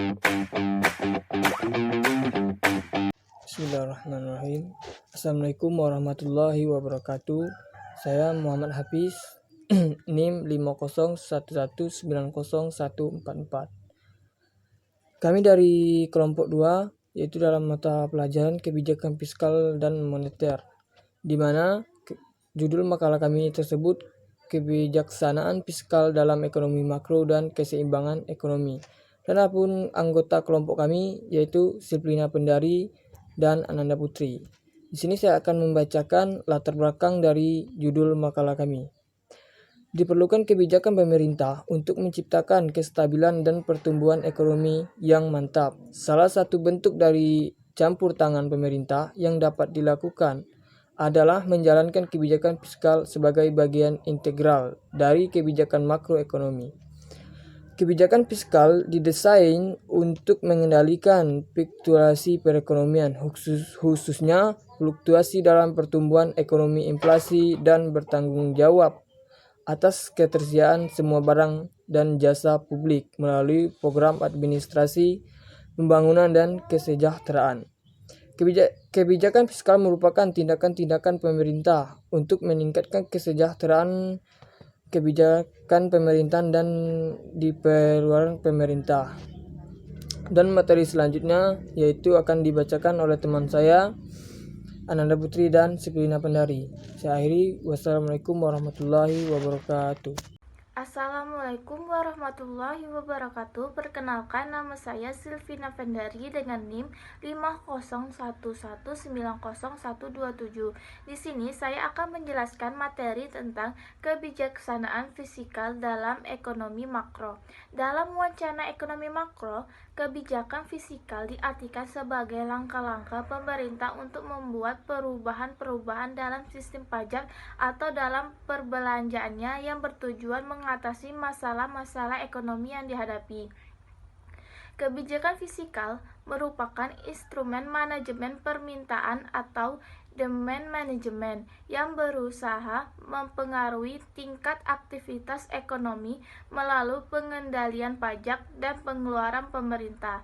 Bismillahirrahmanirrahim. Assalamualaikum warahmatullahi wabarakatuh. Saya Muhammad Hafiz, NIM 501190144. Kami dari kelompok 2, yaitu dalam mata pelajaran kebijakan fiskal dan moneter, di mana judul makalah kami tersebut kebijaksanaan fiskal dalam ekonomi makro dan keseimbangan ekonomi. Dan adapun anggota kelompok kami yaitu Silvina Pendari dan Ananda Putri. Di sini saya akan membacakan latar belakang dari judul makalah kami. Diperlukan kebijakan pemerintah untuk menciptakan kestabilan dan pertumbuhan ekonomi yang mantap. Salah satu bentuk dari campur tangan pemerintah yang dapat dilakukan adalah menjalankan kebijakan fiskal sebagai bagian integral dari kebijakan makroekonomi. Kebijakan fiskal didesain untuk mengendalikan fluktuasi perekonomian, khususnya fluktuasi dalam pertumbuhan ekonomi, inflasi, dan bertanggung jawab atas ketersediaan semua barang dan jasa publik melalui program administrasi, pembangunan, dan kesejahteraan. Kebijakan fiskal merupakan tindakan-tindakan pemerintah untuk meningkatkan kesejahteraan kebijakan pemerintahan dan di pengeluaran pemerintah. Dan materi selanjutnya yaitu akan dibacakan oleh teman saya Ananda Putri dan Silvina Pendari. Saya akhiri. Wassalamualaikum warahmatullahi wabarakatuh. Assalamualaikum warahmatullahi wabarakatuh. Perkenalkan, nama saya Silvina Pendari dengan NIM 501190127. Di sini saya akan menjelaskan materi tentang kebijaksanaan fiskal dalam ekonomi makro. Dalam wacana ekonomi makro, kebijakan fiskal diartikan sebagai langkah-langkah pemerintah untuk membuat perubahan-perubahan dalam sistem pajak atau dalam perbelanjaannya yang bertujuan mengatasi masalah-masalah ekonomi yang dihadapi. Kebijakan fiskal merupakan instrumen manajemen permintaan atau demand management yang berusaha mempengaruhi tingkat aktivitas ekonomi melalui pengendalian pajak dan pengeluaran pemerintah.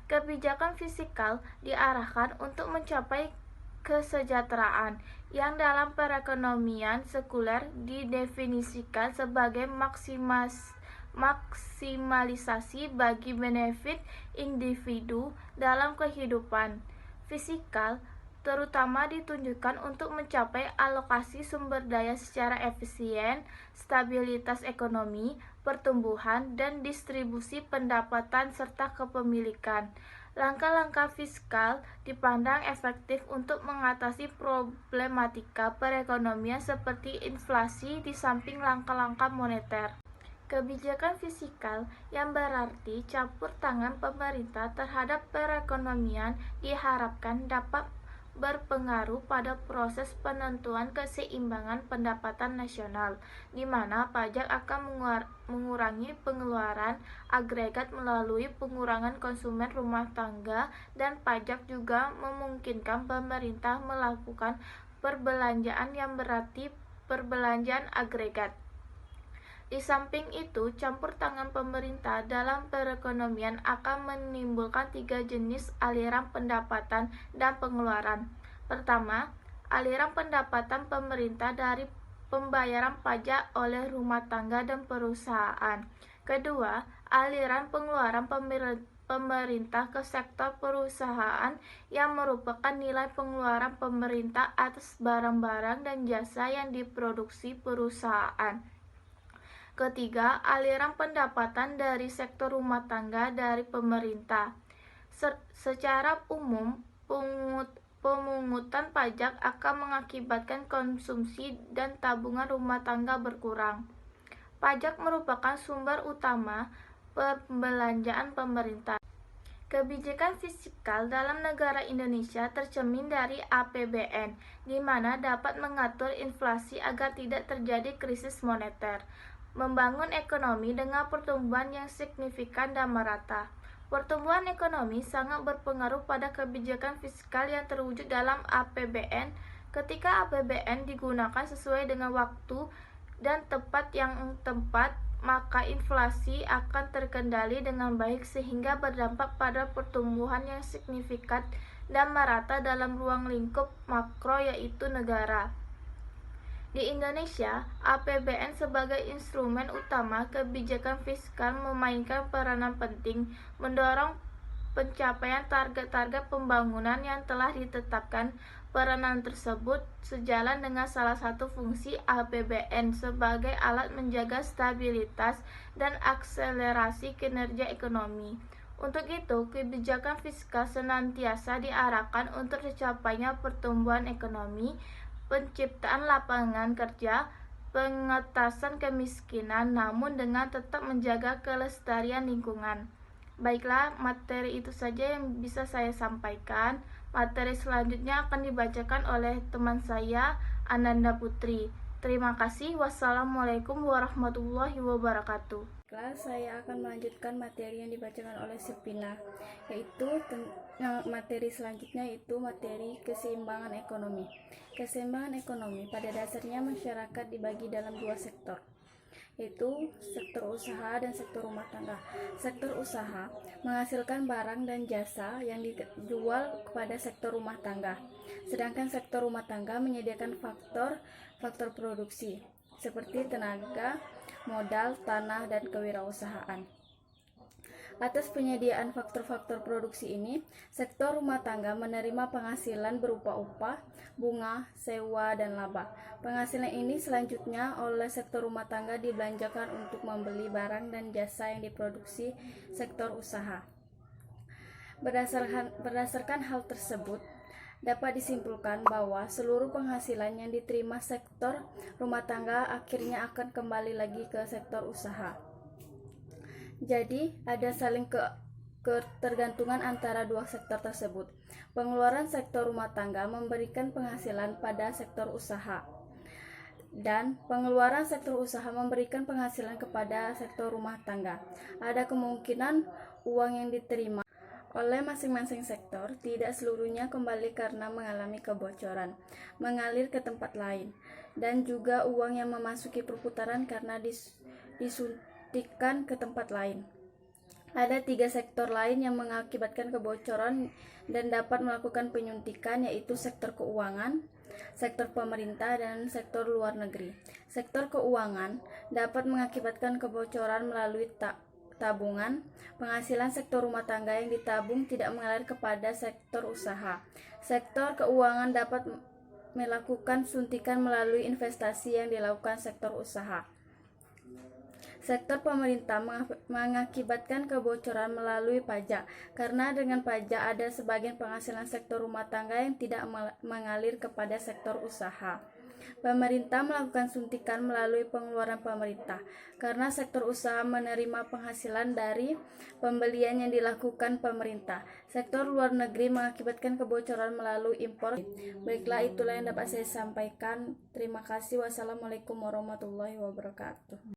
Kebijakan fiskal diarahkan untuk mencapai kesejahteraan yang dalam perekonomian sekuler didefinisikan sebagai maksimalisasi bagi benefit individu dalam kehidupan. Fiskal terutama ditunjukkan untuk mencapai alokasi sumber daya secara efisien, stabilitas ekonomi, pertumbuhan, dan distribusi pendapatan serta kepemilikan. Langkah-langkah fiskal dipandang efektif untuk mengatasi problematika perekonomian seperti inflasi di samping langkah-langkah moneter. Kebijakan fiskal yang berarti campur tangan pemerintah terhadap perekonomian diharapkan dapat berpengaruh pada proses penentuan keseimbangan pendapatan nasional, di mana pajak akan mengurangi pengeluaran agregat melalui pengurangan konsumen rumah tangga, dan pajak juga memungkinkan pemerintah melakukan perbelanjaan yang berarti perbelanjaan agregat. Di samping itu, campur tangan pemerintah dalam perekonomian akan menimbulkan 3 jenis aliran pendapatan dan pengeluaran. Pertama, aliran pendapatan pemerintah dari pembayaran pajak oleh rumah tangga dan perusahaan. Kedua, aliran pengeluaran pemerintah ke sektor perusahaan yang merupakan nilai pengeluaran pemerintah atas barang-barang dan jasa yang diproduksi perusahaan. Ketiga, aliran pendapatan dari sektor rumah tangga dari pemerintah. Secara umum, pemungutan pajak akan mengakibatkan konsumsi dan tabungan rumah tangga berkurang. Pajak merupakan sumber utama perbelanjaan pemerintah. Kebijakan fiskal dalam negara Indonesia tercermin dari APBN, di mana dapat mengatur inflasi agar tidak terjadi krisis moneter. Membangun ekonomi dengan pertumbuhan yang signifikan dan merata. Pertumbuhan ekonomi sangat berpengaruh pada kebijakan fiskal yang terwujud dalam APBN. Ketika APBN digunakan sesuai dengan waktu dan tepat yang tepat, maka inflasi akan terkendali dengan baik sehingga berdampak pada pertumbuhan yang signifikan dan merata dalam ruang lingkup makro yaitu negara. Di Indonesia, APBN sebagai instrumen utama kebijakan fiskal memainkan peranan penting mendorong pencapaian target-target pembangunan yang telah ditetapkan. Peranan tersebut sejalan dengan salah satu fungsi APBN sebagai alat menjaga stabilitas dan akselerasi kinerja ekonomi. Untuk itu, kebijakan fiskal senantiasa diarahkan untuk tercapainya pertumbuhan ekonomi, penciptaan lapangan kerja, pengentasan kemiskinan, namun dengan tetap menjaga kelestarian lingkungan. Baiklah, materi itu saja yang bisa saya sampaikan. Materi selanjutnya akan dibacakan oleh teman saya, Ananda Putri. Terima kasih. Wassalamualaikum warahmatullahi wabarakatuh. Saya akan melanjutkan materi yang dibacakan oleh Sepina, yaitu materi selanjutnya yaitu materi keseimbangan ekonomi. Keseimbangan ekonomi pada dasarnya masyarakat dibagi dalam dua sektor, yaitu sektor usaha dan sektor rumah tangga. Sektor usaha menghasilkan barang dan jasa yang dijual kepada sektor rumah tangga, sedangkan sektor rumah tangga menyediakan faktor produksi seperti tenaga, modal, tanah, dan kewirausahaan. Atas penyediaan faktor-faktor produksi ini, sektor rumah tangga menerima penghasilan berupa upah, bunga, sewa, dan laba. Penghasilan ini selanjutnya oleh sektor rumah tangga dibelanjakan untuk membeli barang dan jasa yang diproduksi sektor usaha. Berdasarkan hal tersebut, dapat disimpulkan bahwa seluruh penghasilan yang diterima sektor rumah tangga akhirnya akan kembali lagi ke sektor usaha. Jadi, ada saling ketergantungan antara dua sektor tersebut. Pengeluaran sektor rumah tangga memberikan penghasilan pada sektor usaha, dan pengeluaran sektor usaha memberikan penghasilan kepada sektor rumah tangga. Ada kemungkinan uang yang diterima oleh masing-masing sektor tidak seluruhnya kembali karena mengalami kebocoran, mengalir ke tempat lain, dan juga uang yang memasuki perputaran karena disuntikan ke tempat lain. Ada 3 sektor lain yang mengakibatkan kebocoran dan dapat melakukan penyuntikan, yaitu sektor keuangan, sektor pemerintah, dan sektor luar negeri. Sektor keuangan dapat mengakibatkan kebocoran melalui tabungan. Penghasilan sektor rumah tangga yang ditabung tidak mengalir kepada sektor usaha. Sektor keuangan dapat melakukan suntikan melalui investasi yang dilakukan sektor usaha. Sektor pemerintah mengakibatkan kebocoran melalui pajak, karena dengan pajak ada sebagian penghasilan sektor rumah tangga yang tidak mengalir kepada sektor usaha. Pemerintah melakukan suntikan melalui pengeluaran pemerintah, karena sektor usaha menerima penghasilan dari pembelian yang dilakukan pemerintah. Sektor luar negeri mengakibatkan kebocoran melalui impor. Baiklah, itulah yang dapat saya sampaikan. Terima kasih. Wassalamualaikum warahmatullahi wabarakatuh.